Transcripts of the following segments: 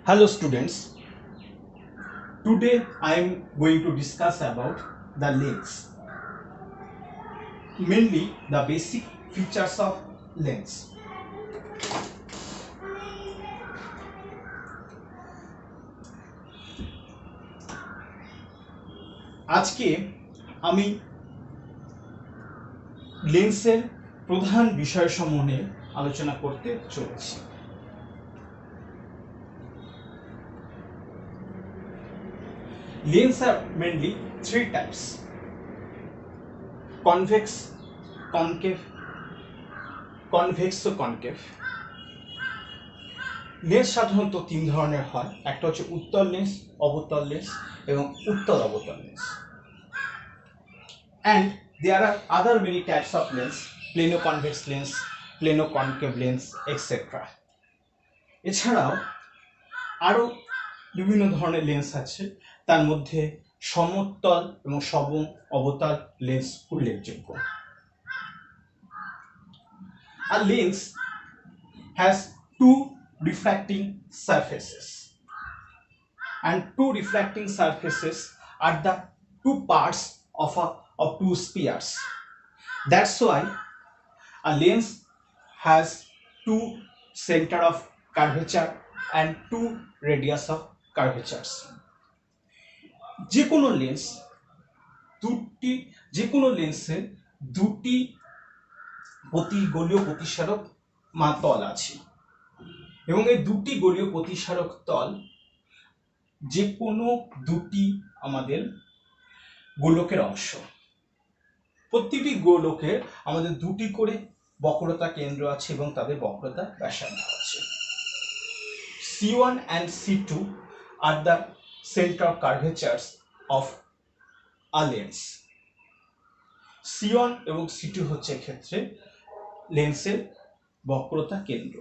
Hello students, today I am going to discuss about the lens, mainly the basic features of lens. আজকে আমি লেন্সের প্রধান বিষয়সমূহ নিয়ে আলোচনা করতে চলেছি। Lenses are mainly three types: convex, concave, convexo-concave. Lens সাধারণত তিন ধরনের হয়, একটা হচ্ছে উত্তল লেন্স, অবতল লেন্স এবং উত্তল অবতল lens. And there are other many types of lens: plano-convex lens, plano-concave lens, etc. এছাড়াও আরো বিভিন্ন ধরনের লেন্স আছে, তার মধ্যে সমতল এবং সম অবতল লেন্স উল্লেখযোগ্য। A lens has two refracting surfaces, and two refracting surfaces are the two parts of two spheres. That's why a lens has two center of curvature and two radius of curvatures. যে কোনো লেন্সের দুটি গোলীয় প্রতিসারক তল আছে, এবং এই দুটি গোলীয় প্রতিসারক তল যে কোনো দুটি আমাদের গোলকের অংশ। প্রতিটি গোলকের আমাদের দুটি করে বক্রতা কেন্দ্র আছে এবং তাদের বক্রতা ব্যাসার্ধ আছে। C1 and C2 are the center curvatures of a lens. C1 এবং C2 হচ্ছে ক্ষেত্রে লেন্সের বক্রতা কেন্দ্র।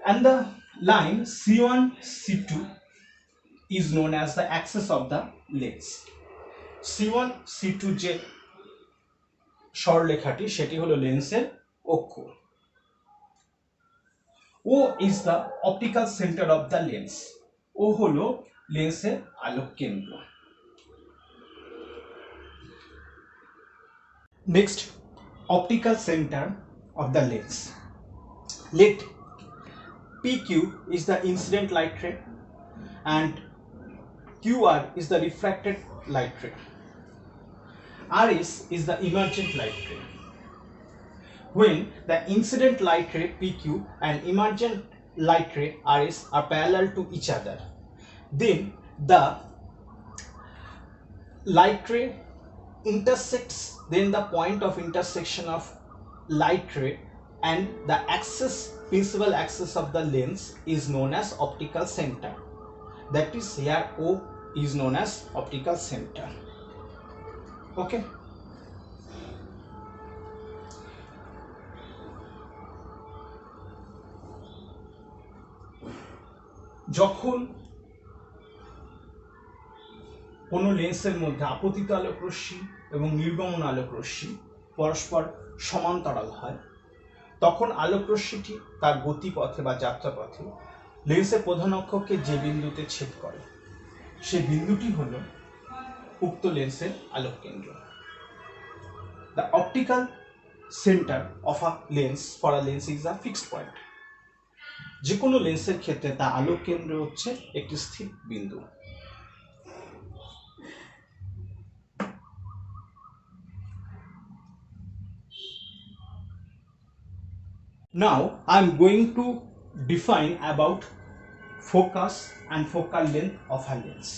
And the line C1 C2 is known as the axis of the lens. C1 C2 যে সরলরেখাটি সেটি হলো লেন্সের অক্ষ। O is the optical center of the lens. O হলো লেন্সের আলোক কেন্দ্র। Next, optical center of the lens. Let PQ is the incident light ray and QR is the refracted light ray. RS is the emergent light ray. When the incident light ray PQ and emergent light ray RS are parallel to each other, then the light ray intersects, then the point of intersection of light ray and the principal axis of the lens is known as optical center. That is, here O is known as optical center. Okay. যখন কোনো লেন্সের মধ্যে আপতিত আলোক রশ্মি এবং নির্গমন আলোক রশ্মি পরস্পর সমান্তরাল হয়, তখন আলোক রশ্মিটি তার গতিপথে বা যাত্রাপথে লেন্সের প্রধান অক্ষকে যে বিন্দুতে ছেদ করে সেই বিন্দুটি হল উক্ত লেন্সের আলোক কেন্দ্র। The optical center of a lens for a lens is a fixed point. যে কোনো লেন্সের ক্ষেত্রে তা আলোক কেন্দ্র হচ্ছে একটি স্থির বিন্দু। Now I am going to define about focus and focal length of a lens.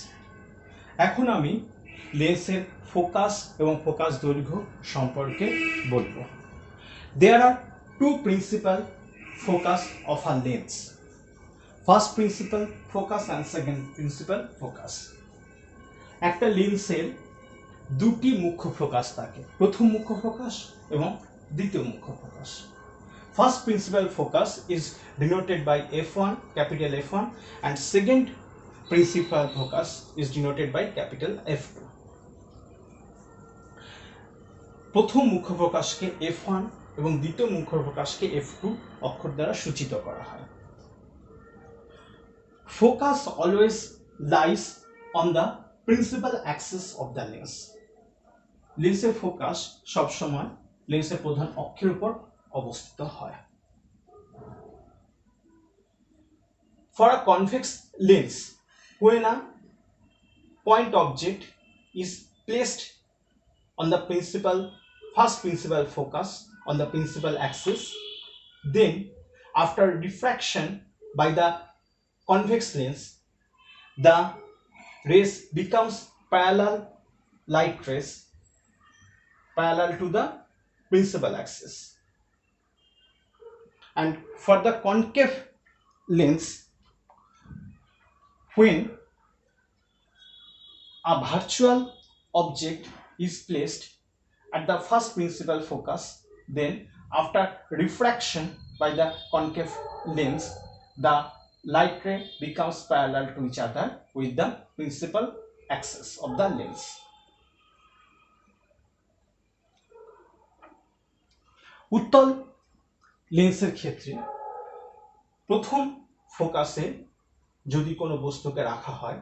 এখন আমি লেন্সের ফোকাস এবং ফোকাস দৈর্ঘ্য সম্পর্কে বলবো। There are two principal focus of a lens: first principal focus and second principal focus. একটা লেন্সের দুটি মুখ্য ফোকাস থাকে, প্রথম মুখ্য ফোকাস এবং দ্বিতীয় মুখ্য focus. First principal focus is denoted by F1, capital F1, and second principal focus is denoted by capital F2. প্রথম মুখ্য ফোকাসকে F1 এবং দ্বিতীয় মুখ্য ফোকাসকে F2 অক্ষর দ্বারা সূচিত করা হয়। focus always lies on the principal axis of the lens. লেন্সের ফোকাস সবসময় লেন্সের প্রধান অক্ষের উপর অবস্থিত হয়। For a convex lens, when a point object is placed on the first principal focus on the principal axis, then after diffraction by the convex lens, the rays becomes parallel light rays parallel to the principal axis. And for the concave lens, when a virtual object is placed at the first principal focus, then after refraction by the concave lens, the light ray becomes parallel to each other with the principal axis of the lens. উত্তল লেন্সের ক্ষেত্রে প্রথম ফোকাসে যদি কোনো বস্তুকে রাখা হয়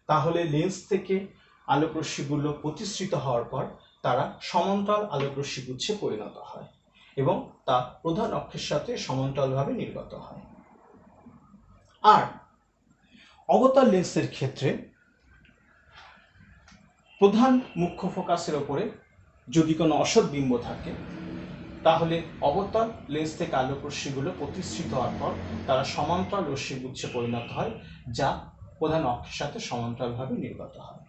তাহলে লেন্স থেকে আলোকরশ্মিগুলো প্রতিসৃত হওয়ার পর তারা সমান্তরাল আলোকরশ্মিগুচ্ছে পরিণত হয় এবং তা প্রধান অক্ষের সাথে সমান্তরালভাবে নির্গত হয়। আর অবতল লেন্সের ক্ষেত্রে প্রধান মুখ্য ফোকাসের ওপরে যদি কোনো অসৎ বিম্ব থাকে তাহলে অবতল লেন্স থেকে আলোকরশ্মিগুলো প্রতিসৃত হওয়ার পর তারা সমান্তরাল রশ্মিগুচ্ছে পরিণত হয় যা প্রধান অক্ষের সাথে সমান্তরালভাবে নির্গত হয়।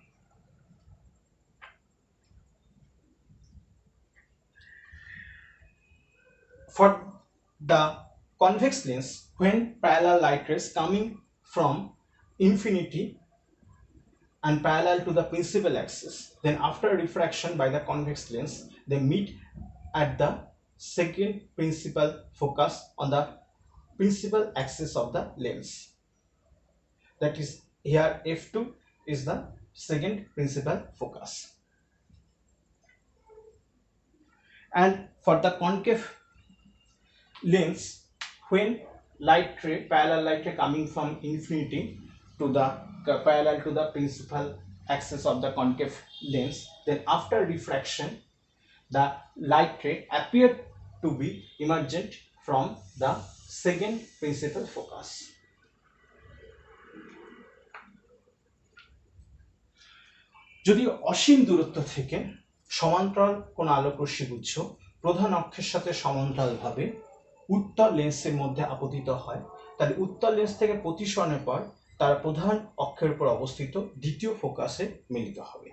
For the convex lens, when parallel light rays coming from infinity and parallel to the principal axis, then after refraction by the convex lens, they meet at the second principal focus on the principal axis of the lens. That is, here F2 is the second principal focus. And for the concave lens, when parallel light ray coming from infinity to the parallel to the principal axis of the concave lens, then after refraction the light ray appeared to be emergent from the second principal focus. যদি অসীম দূরত্ব থেকে সমান্তরাল কোন আলোকরশ্মিগুচ্ছ প্রধান অক্ষের সাথে সমান্তরালভাবে উত্তল লেন্সের মধ্যে আপতিত হয় তাহলে উত্তল লেন্স থেকে প্রতিসরণের পর তারা প্রধান অক্ষের উপর অবস্থিত দ্বিতীয় ফোকাসে মিলিত হবে।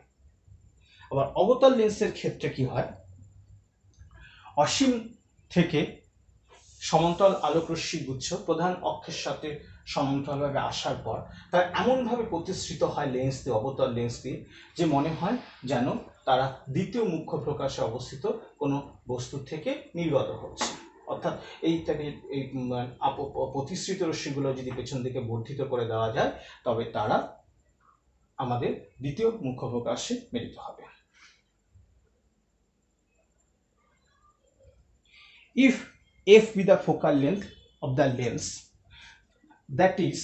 আবার অবতল লেন্সের ক্ষেত্রে কি হয়, অসীম থেকে সমান্তরাল আলোকরশ্মিগুচ্ছ প্রধান অক্ষের সাথে সমান্তরালভাবে আসার পর তারা এমনভাবে প্রতিসৃত হয় লেন্স দিয়ে অবতল লেন্স দিয়ে যে মনে হয় যেন তারা দ্বিতীয় মুখ্য প্রকাশে অবস্থিত কোনো বস্তু থেকে নির্গত হচ্ছে। অর্থাৎ এই প্রতিসৃত রশ্মিগুলো যদি পেছন দিকে বর্ধিত করে দেওয়া যায় তবে তারা আমাদের দ্বিতীয় মুখ্য প্রকাশে মিলিত হবে। If f be the focal length of the lens, that is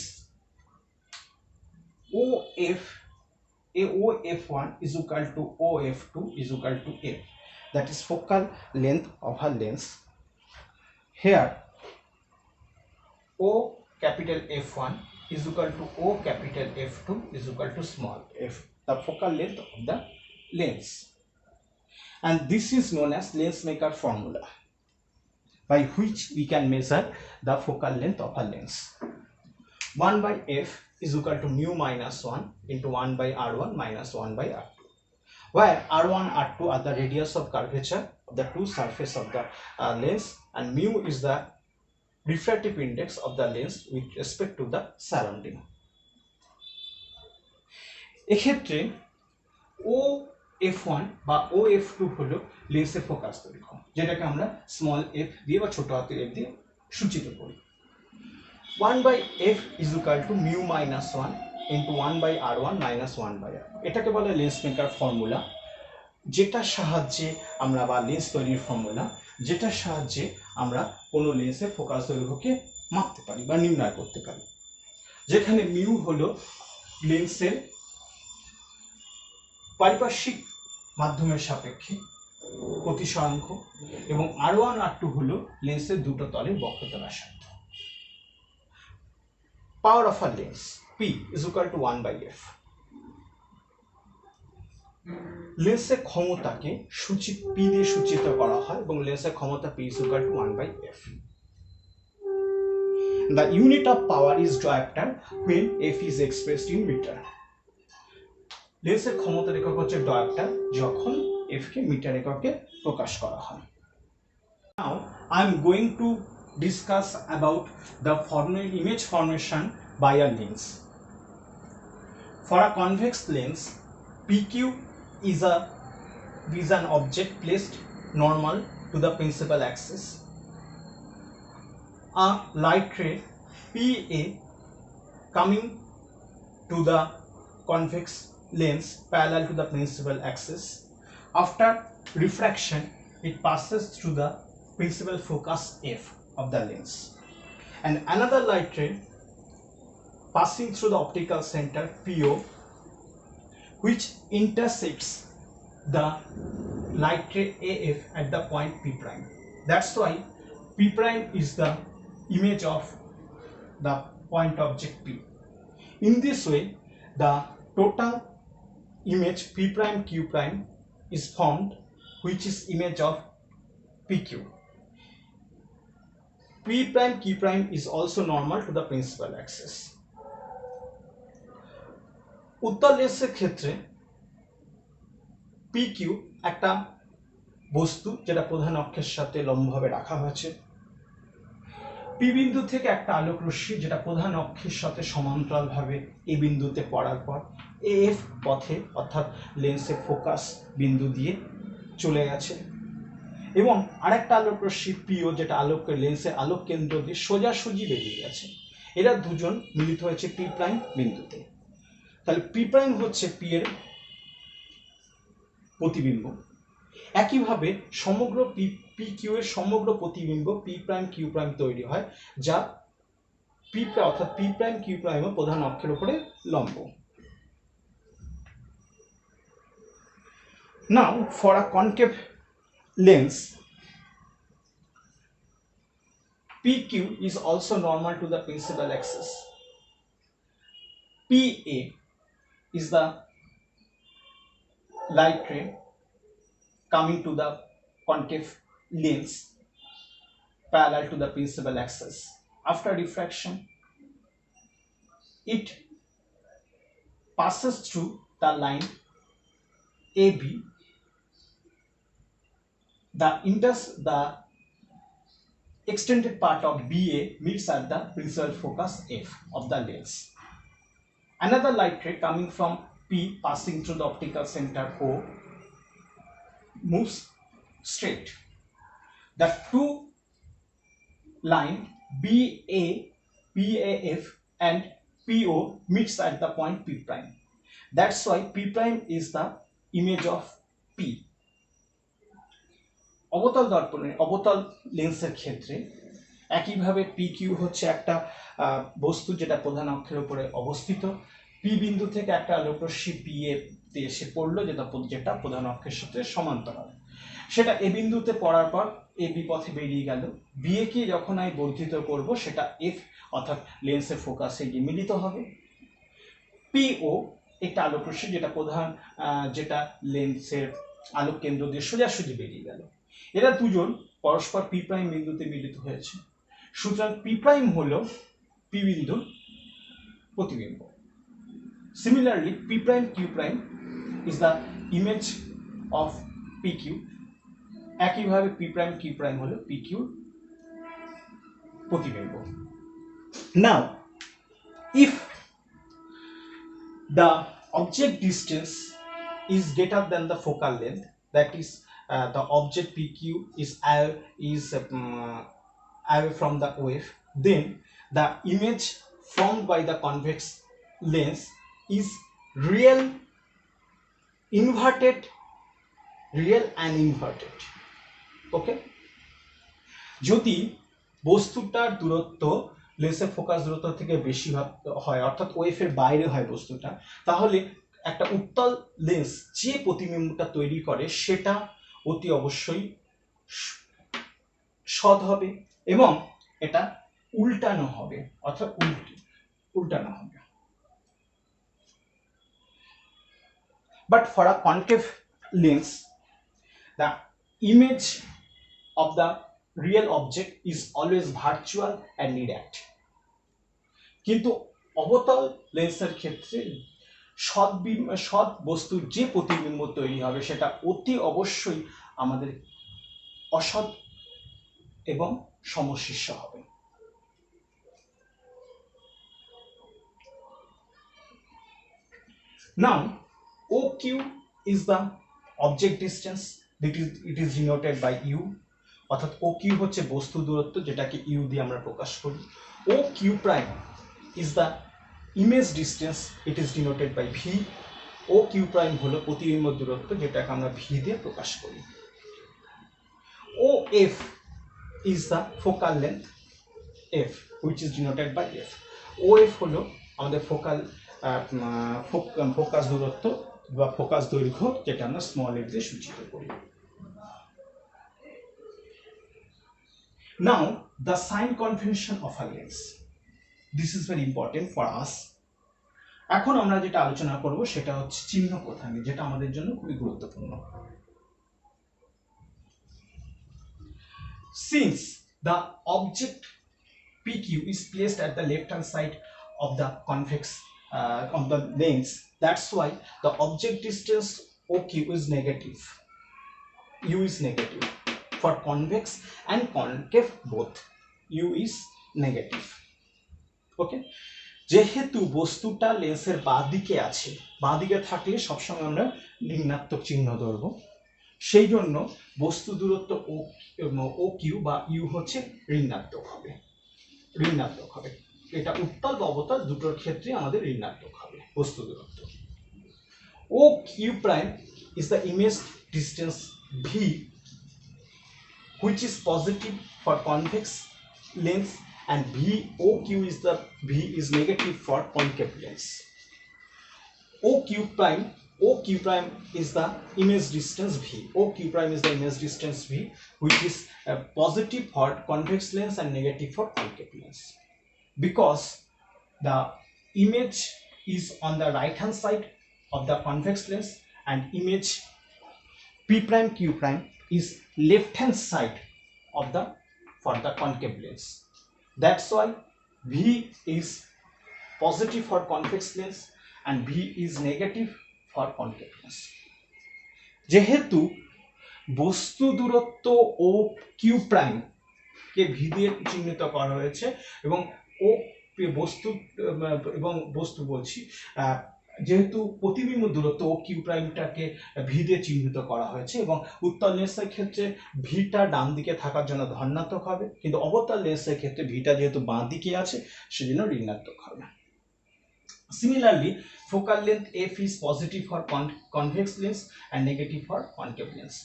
OF1 is equal to OF2 is equal to f, that is focal length of a lens. Here O capital F1 is equal to O capital F2 is equal to small f, the focal length of the lens, and this is known as lens maker formula by which we can measure the focal length of a lens. 1 by f is equal to mu minus 1 into 1 by r1 minus 1 by r2, where r1 r2 are the radius of curvature of the two surface of the lens, and mu is the refractive index of the lens with respect to the surrounding. এক্ষেত্রে OF1 বা OF2 হলো লেন্সের focus দৈর্ঘ্য, যেটাকে আমরা small f দিয়ে বা ছোট হাতের f দিয়ে সূচিত করি। 1 by f is equal to mu minus 1 into 1 by r1 minus 1 by r, এটাকে বলে লেন্স মেকার ফর্মুলা, যেটার সাহায্যে আমরা বা লেন্স তৈরির ফর্মুলা যেটার সাহায্যে আমরা কোনো লেন্সের ফোকাস দৈর্ঘ্যকে মাপতে পারি বা নির্ণয় করতে পারি। যেখানে মিউ হলো লেন্সের পারিপার্শ্বিক মাধ্যমের সাপেক্ষে প্রতিসরাঙ্ক এবং R1 R2 হলো লেন্সের দুটো তলের বক্রতা ব্যাসার্ধ। Power of a lens P is equal to 1/f। লেন্সের ক্ষমতাকে P দিয়ে সূচিত করা হয় এবং লেন্সের ক্ষমতা P is equal to 1/f। The unit of power is diopter when f is expressed in meter। লেন্সের ক্ষমতার একক হচ্ছে diopter যখন f কে মিটার এককে প্রকাশ করা হয়। Now I am going to discuss about the image formation by a lens. For a convex lens, PQ is an object placed normal to the principal axis. A light ray PA coming to the convex lens parallel to the principal axis. After refraction, it passes through the principal focus F of the lens, and another light ray passing through the optical center PO, which intersects the light ray AF at the point P prime. That's why P prime is the image of the point object P. In this way, the total image P prime Q prime is formed, which is image of PQ. P prime Q prime is also normal to the principal axis. উত্তল লেন্সের ক্ষেত্রে PQ একটা বস্তু যেটা প্রধান অক্ষের সাথে লম্বভাবে রাখা হয়েছে। P বিন্দু থেকে একটা আলোক রশ্মি যেটা প্রধান অক্ষের সাথে সমান্তরালভাবে এই বিন্দুতে পড়ার পর AF পথে অর্থাৎ লেন্সের ফোকাস বিন্দু দিয়ে চলে গেছে এবং আরেকটা আলোক রশ্মি PO যেটা লেন্সের আলোক কেন্দ্র দিয়ে সোজাসুজি বেরিয়ে গেছে। এরা দুজন মিলিত হয়েছে P প্রাইম বিন্দুতে। তাহলে P প্রাইম হচ্ছে P এর প্রতিবিম্ব। একইভাবে সমগ্র PQ এর সমগ্র প্রতিবিম্ব P প্রাইম Q প্রাইম তৈরি হয়, যা অর্থাৎ P প্রাইম Q প্রাইম প্রধান অক্ষের উপরে লম্ব। Now for a concave lens, PQ is also normal to the principal axis. PA is the light ray coming to the concave lens parallel to the principal axis. After diffraction, it passes through the line AB. The extended part of BA meets at the principal focus F of the lens. Another light ray coming from P passing through the optical center O moves straight. The two line BAF and PO meets at the point P prime. That's why P prime is the image of P. অবতল লেন্সের ক্ষেত্রে একইভাবে PQ হচ্ছে একটা বস্তু যেটা প্রধান অক্ষের উপরে অবস্থিত। P বিন্দু থেকে একটা আলোক রশ্মি PA তে এসে পড়লো যেটা প্রধান অক্ষের সাথে সমান্তরাল। সেটা এ বিন্দুতে পড়ার পর AB পথে বেরিয়ে গেল। BA কে যখন আমি বর্ধিত করব সেটা F অর্থাৎ লেন্সের ফোকাসে গিয়ে মিলিত হবে। PO একটা আলোক রশ্মি যেটা লেন্সের আলোক কেন্দ্র দিয়ে সোজাসুজি বেরিয়ে গেল। এরা দুজন পরস্পর P প্রাইম বিন্দুতে মিলিত হয়েছে। সুতরাং P প্রাইম হলো P বিন্দুর প্রতিবিম্ব। Similarly, P prime Q prime is the image of PQ. একইভাবে P prime Q prime হলো PQ প্রতিবিম্ব। Now, if the object distance is greater than the focal length, that is the object PQ is away from the OF, then the image formed by the convex lens is real and inverted. Okay, যদি বস্তুটার দূরত্ব লেন্সের focus দূরত্ব থেকে বেশি হয়, অর্থাৎ of এর বাইরে হয় বস্তুটা, তাহলে একটা উত্তল লেন্স যে প্রতিবিম্বটা তৈরি করে সেটা অতি অবশ্যই সৎ হবে এবং এটা উল্টানো হবে, অর্থাৎ উল্টানো হবে। But for a concave lens, the image of the real object is always virtual and indirect. কিন্তু অবতল লেন্সের ক্ষেত্রে সৎ বস্তুর যে প্রতিবিম্ব তৈরি হবে সেটা অতি অবশ্যই আমাদের অসৎ এবং সমশিষ্য হবে। Now OQ is the object distance, it is denoted by U, অর্থাৎ OQ হচ্ছে বস্তু দূরত্ব যেটাকে U দিয়ে আমরা প্রকাশ করি। OQ prime is the image distance, it is denoted by V. OQ prime হলো প্রতিবিম্ব দূরত্ব যেটাকে আমরা V দিয়ে প্রকাশ করি। OF is the focal length F, which is denoted by F. OF হলো আমাদের ফোকাস দূরত্ব বা ফোকাস দৈর্ঘ্য যেটা আমরা স্মল f দিয়ে সূচিত করি। Now the sign convention of a lens, this is very important for us. এখন আমরা যেটা আলোচনা করব সেটা হচ্ছে চিহ্ন কোথায়, যেটা আমাদের জন্য খুবই গুরুত্বপূর্ণ। Since the object PQ is placed at the left hand side of the convex of the lens, that's why the object distance OQ is negative. U is negative for convex and concave both. U is negative. Okay, যেহেতু বস্তুটা লেন্সের বাঁ দিকে আছে, বাঁ দিকে থাকলে সবসময় আমরা ঋণাত্মক চিহ্ন ধরব, সেই জন্য বস্তু দূরত্ব OQ বা U হচ্ছে ঋণাত্মক হবে। এটা উত্তল বা অবতল দুটোর ক্ষেত্রে আমাদের ঋণাত্মক হবে বস্তু দূরত্ব। OQ prime is the image distance V, which is positive for convex lens, and OQ is negative for concave lens. OQ prime is the image distance V. OQ prime is the image distance V, which is positive for convex lens and negative for concave lens. Because the image is on the right hand side of the convex lens and image P prime Q prime is left hand side of for the concave lens. That's why V is positive for convex lens and V is negative for concave lens. যেহেতু বস্তু দূরত্ব OQ prime কে V দিয়ে চিহ্নিত করা হয়েছে এবং বস্তু বলছি, যেহেতু প্রতিবিম্ব দূরত্ব OQ প্রাইমটাকে V দিয়ে চিহ্নিত করা হয়েছে এবং উত্তল লেন্সের ক্ষেত্রে ভিটা ডান দিকে থাকার জন্য ধনাত্মক হবে, কিন্তু অবতল লেন্সের ক্ষেত্রে ভিটা যেহেতু বাঁ দিকে আছে সেজন্য ঋণাত্মক হবে। Similarly, focal length F is positive for convex lens and negative for concave lens.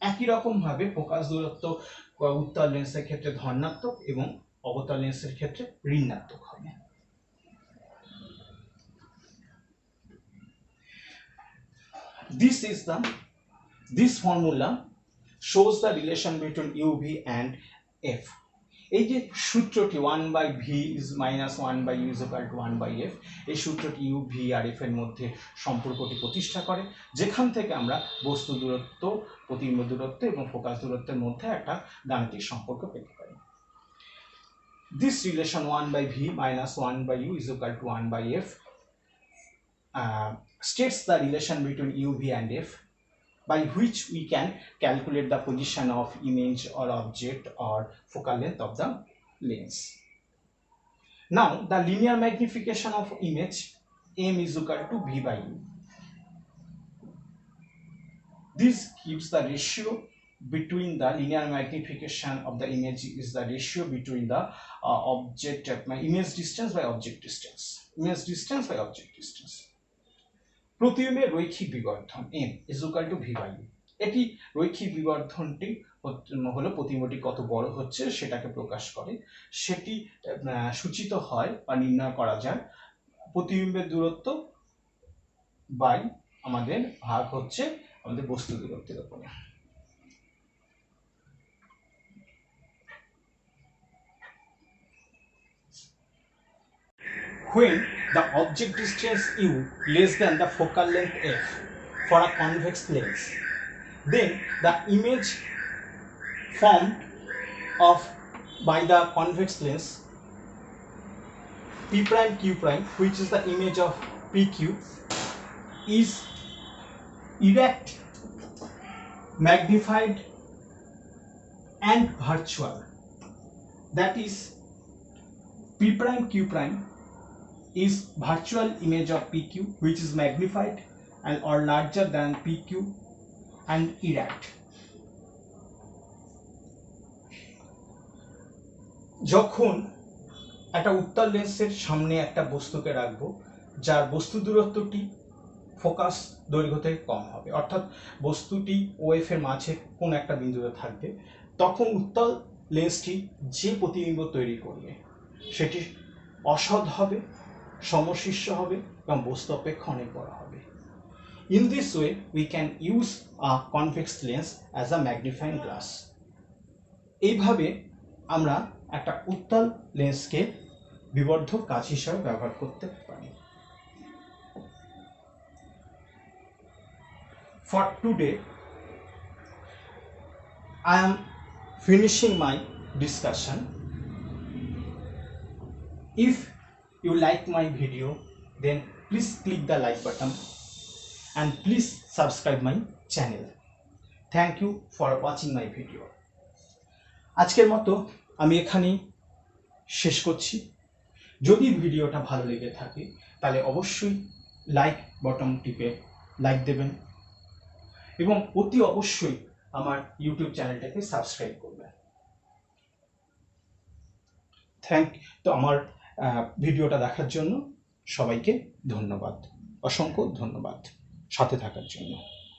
একই রকম ভাবে ফোকাস দূরত্ব উত্তল লেন্সের ক্ষেত্রে ধনাত্মক এবং অবতল লেন্সের ক্ষেত্রে ঋণাত্মক হবে। This formula shows the relation between UV and F. এই যে সূত্রটি 1/v is minus 1/u is equal to 1/f, এই সূত্রটি UV আর F এর মধ্যে সম্পর্কটি প্রতিষ্ঠা করে, যেখান থেকে আমরা বস্তু দূরত্ব, প্রতিবিম্ব দূরত্ব এবং ফোকাস দূরত্বের মধ্যে একটা গাণিতিক সম্পর্ক পেতে পারি। This relation 1/v minus 1/u is equal to 1/f states the relation between UV and F, by which we can calculate the position of image or object or focal length of the lens. Now the linear magnification of image M is equal to V/U. This gives the ratio between the linear magnification of the image is the ratio between the image distance by object distance. প্রতিবিম্বের রৈখিক বিবর্ধন M is equal to V/U. এটি রৈখিক বিবর্ধনটি হলো প্রতিবিম্বটি কত বড় হচ্ছে সেটাকে প্রকাশ করে। সেটি সূচিত হয় বা নির্ণয় করা যায় প্রতিবিম্বের দূরত্ব বাই আমাদের ভাগ হচ্ছে আমাদের বস্তু দূরত্বের উপরে। When the object distance u less than the focal length f for a convex lens, then the image formed by the convex lens p prime q prime, which is the image of pq, is erect, magnified and virtual. That is, p prime q prime is virtual image of pq, which is magnified and or larger than pq and erect. যখন একটা উত্তল লেন্সের সামনে একটা বস্তুকে রাখবো যার বস্তু দূরত্বটি ফোকাস দৈর্ঘ্য থেকে কম হবে, অর্থাৎ বস্তুটি ওএফ এর মাঝে কোন একটা বিন্দুতে থাকবে, তখন উত্তল লেন্সটি যে প্রতিবিম্ব তৈরি করবে সেটি অসৎ হবে, সমশীর্ষ হবে এবং বস্তু অপেক্ষা অনেক বড় হবে। In this way we can use a convex lens as a magnifying glass. এইভাবে আমরা একটা উত্তল লেন্সকে বিবর্ধক কাঁচ হিসেবে ব্যবহার করতে পারি। For today I am finishing my discussion. If you like my video, then please click the like button and please subscribe my channel. Thank you for watching my video. আজকের মতো আমি এখানেই শেষ করছি। যদি ভিডিওটা ভালো লেগে থাকে তাহলে অবশ্যই লাইক বাটন টিপে লাইক দেবেন এবং অতি অবশ্যই আমার ইউটিউব চ্যানেলটাকে সাবস্ক্রাইব করবেন। তো আমার ভিডিওটা দেখার জন্য সবাইকে ধন্যবাদ, অসংখ্য ধন্যবাদ সাথে থাকার জন্য।